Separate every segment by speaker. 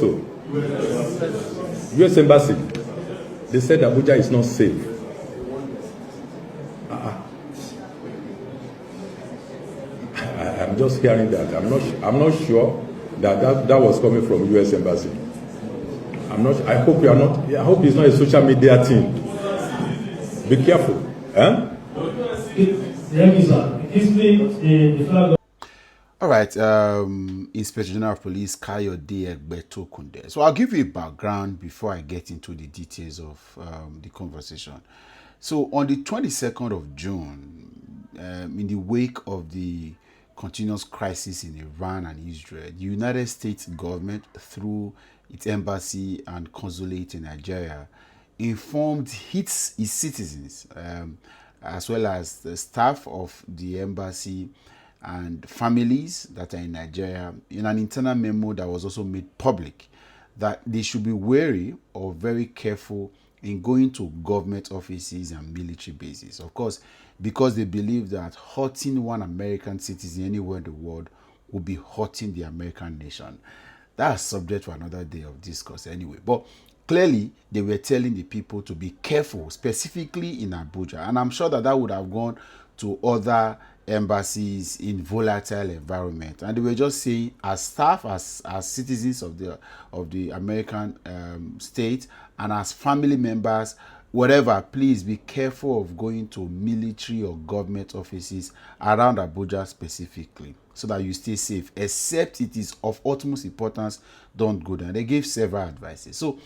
Speaker 1: so? U.S. Embassy. They said Abuja is not safe. I'm just hearing that. I'm not sure that was coming from U.S. Embassy. I'm not. I hope you are not. I hope it's not a social media thing. Be careful, huh?
Speaker 2: All right, Inspector General of Police Kayode Egbetokun there. So I'll give you a background before I get into the details of the conversation. So on the 22nd of June, in the wake of the continuous crisis in Iran and Israel, the United States government, through its embassy and consulate in Nigeria, informed its citizens, as well as the staff of the embassy and families that are in Nigeria, in an internal memo that was also made public, that they should be wary or very careful in going to government offices and military bases. Of course, because they believe that hurting one American citizen anywhere in the world will be hurting the American nation. That's subject for another day of discourse anyway. But clearly, they were telling the people to be careful, specifically in Abuja. And I'm sure that would have gone to other embassies in volatile environment, and they were just saying, as staff, as citizens of the American state, and as family members, whatever, please be careful of going to military or government offices around Abuja specifically, so that you stay safe. Except it is of utmost importance, don't go there. They gave several advices. So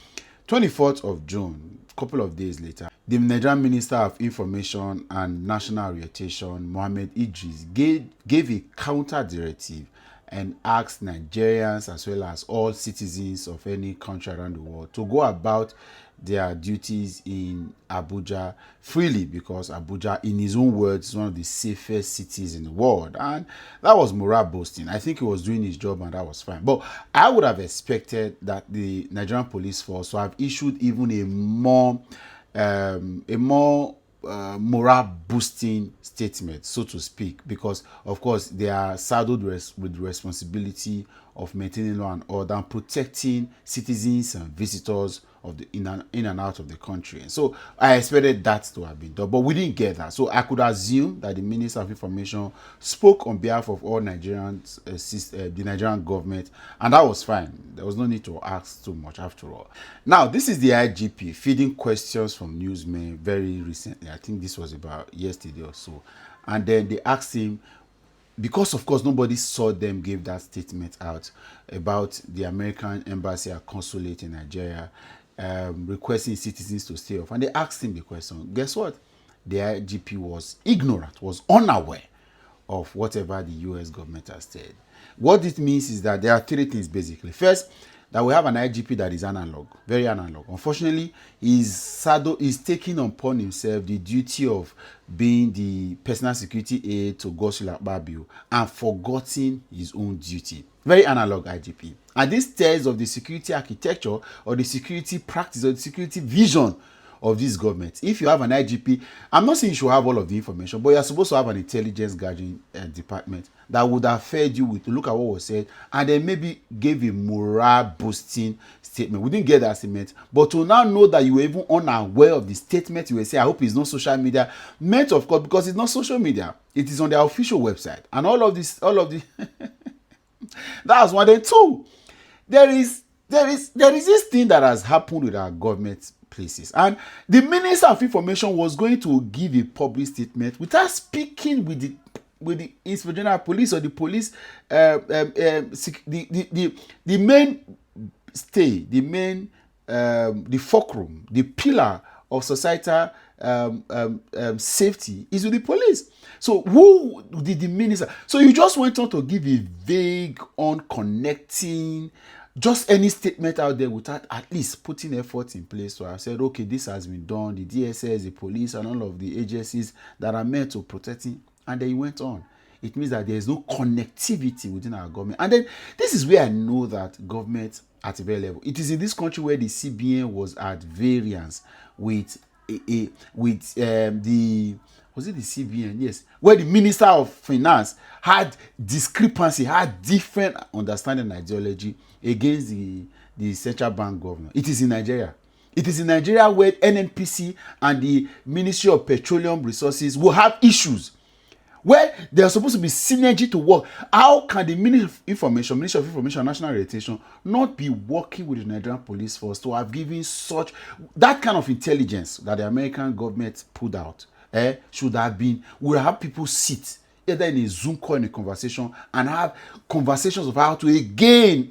Speaker 2: 24th of June, a couple of days later, the Nigerian Minister of Information and National Orientation, Mohammed Idris, gave a counter directive and asked Nigerians, as well as all citizens of any country around the world, to go about their duties in Abuja freely, because Abuja, in his own words, is one of the safest cities in the world. And that was morale boosting. I think he was doing his job, and that was fine. But I would have expected that the Nigerian police force would have issued even a more morale boosting statement, so to speak, because of course they are saddled with the responsibility of maintaining law and order and protecting citizens and visitors of the in and out of the country. And so I expected that to have been done, but we didn't get that. So I could assume that the Minister of Information spoke on behalf of all Nigerians, the Nigerian government, and that was fine. There was no need to ask too much after all. Now, this is the IGP feeding questions from newsmen very recently. I think this was about yesterday or so. And then they asked him, because of course nobody saw them give that statement out about the American embassy or consulate in Nigeria requesting citizens to stay off, and they asked him the question. Guess what? The IGP was ignorant, was unaware of whatever the US government has said. What it means is that there are three things basically. First, that we have an IGP that is analog, very analog. Unfortunately, he's taking upon himself the duty of being the personal security aide to Godswill Akpabio and forgotten his own duty. Very analog IGP. And this tells of the security architecture or the security practice or the security vision of this government. If you have an IGP, I'm not saying you should have all of the information, but you're supposed to have an intelligence gathering department that would have fed you with to look at what was said and then maybe gave a morale boosting statement. We didn't get that statement, but to now know that you were even unaware of the statement you were saying, I hope it's not social media, meant of course, because it's not social media, it is on their official website, and all of the that's one. Then two, there is this thing that has happened with our government places, and the Minister of Information was going to give a public statement without speaking with the Inspector General of Police or the police, the main stay, the main the fulcrum, the pillar of societal safety is with the police. So who did the minister? So you just went on to give a vague, unconnecting, just any statement out there without at least putting effort in place to have said, okay, this has been done, the DSS, the police, and all of the agencies that are meant to protect him, and then he went on. It means that there is no connectivity within our government. And then this is where I know that government at a very level. It is in this country where the CBN was at variance with the was it the CBN? Yes, where the Minister of Finance had discrepancy, had different understanding and ideology against the central bank governor. It is in Nigeria. It is in Nigeria where NNPC and the Ministry of Petroleum Resources will have issues, where there's supposed to be synergy to work. How can the Ministry of Information and National Orientation not be working with the Nigerian police force to have given such that kind of intelligence that the American government put out? Should have been, would have people sit either in a Zoom call, in a conversation, and have conversations of how to again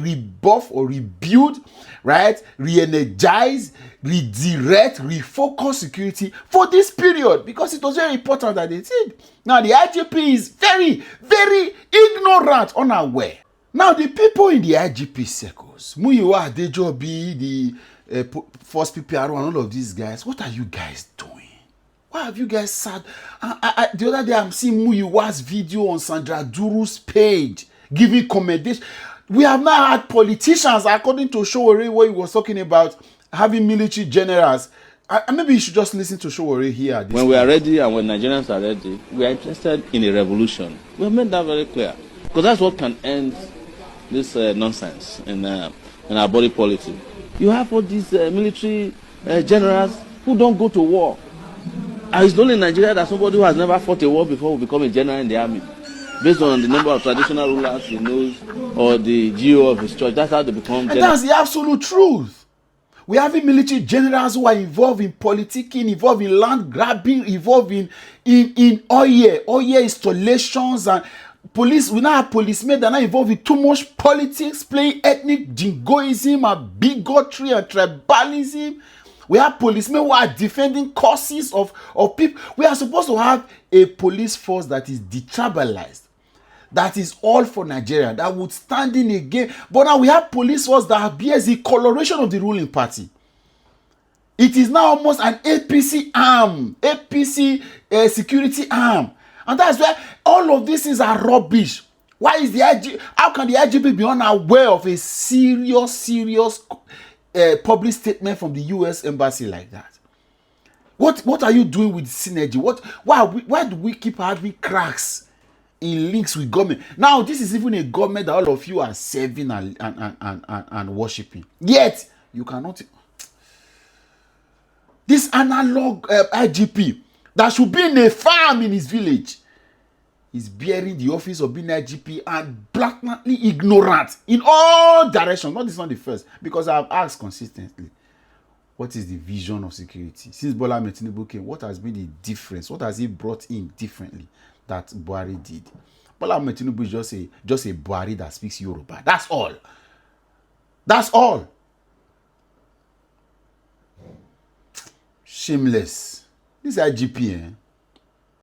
Speaker 2: rebuff or rebuild, right, re-energize, redirect, refocus security for this period, because it was very important that they did. Now the IGP is very, very ignorant, unaware. Now the people in the IGP circles, Muyiwa Adejobi, the First PPRO, and all of these guys, what are you guys doing? Why have you guys sad? The other day I'm seeing Muyiwa's video on Sandra Duru's page giving commendation. We have now had politicians, according to Showore, where he was talking about having military generals. Maybe you should just listen to Showore here.
Speaker 3: When we are ready and when Nigerians are ready, we are interested in a revolution. We have made that very clear. Because that's what can end this nonsense in our body politic. You have all these military generals who don't go to war. And it's only in Nigeria that somebody who has never fought a war before will become a general in the army. Based on the number of traditional rulers he knows or the GO of his church, that's how they become general.
Speaker 2: And that's the absolute truth. We have military generals who are involved in politicking, involved in land grabbing, involved in oil installations, and police. We now have policemen that are involved in too much politics, playing ethnic jingoism and bigotry and tribalism. We have policemen who are defending causes of people. We are supposed to have a police force that is detribalized, that is all for Nigeria, that would stand in again. But now we have police force that bears the coloration of the ruling party. It is now almost an APC arm, APC security arm. And that's why all of these things are rubbish. Why is the IG? How can the IGP be unaware of a serious public statement from the US embassy like that? What are you doing with synergy? Why do we keep having cracks in links with government? Now this is even a government that all of you are serving and worshiping. Yet you cannot. This analog IGP that should be in a farm in his village is bearing the office of being IGP and blatantly ignorant in all directions. Not this, not the first, because I have asked consistently, what is the vision of security? Since Bola Ahmed Tinubu came, what has been the difference? What has he brought in differently that Buhari did? Bola Ahmed Tinubu is just a Buhari that speaks Yoruba. That's all. That's all. Shameless. This IGP,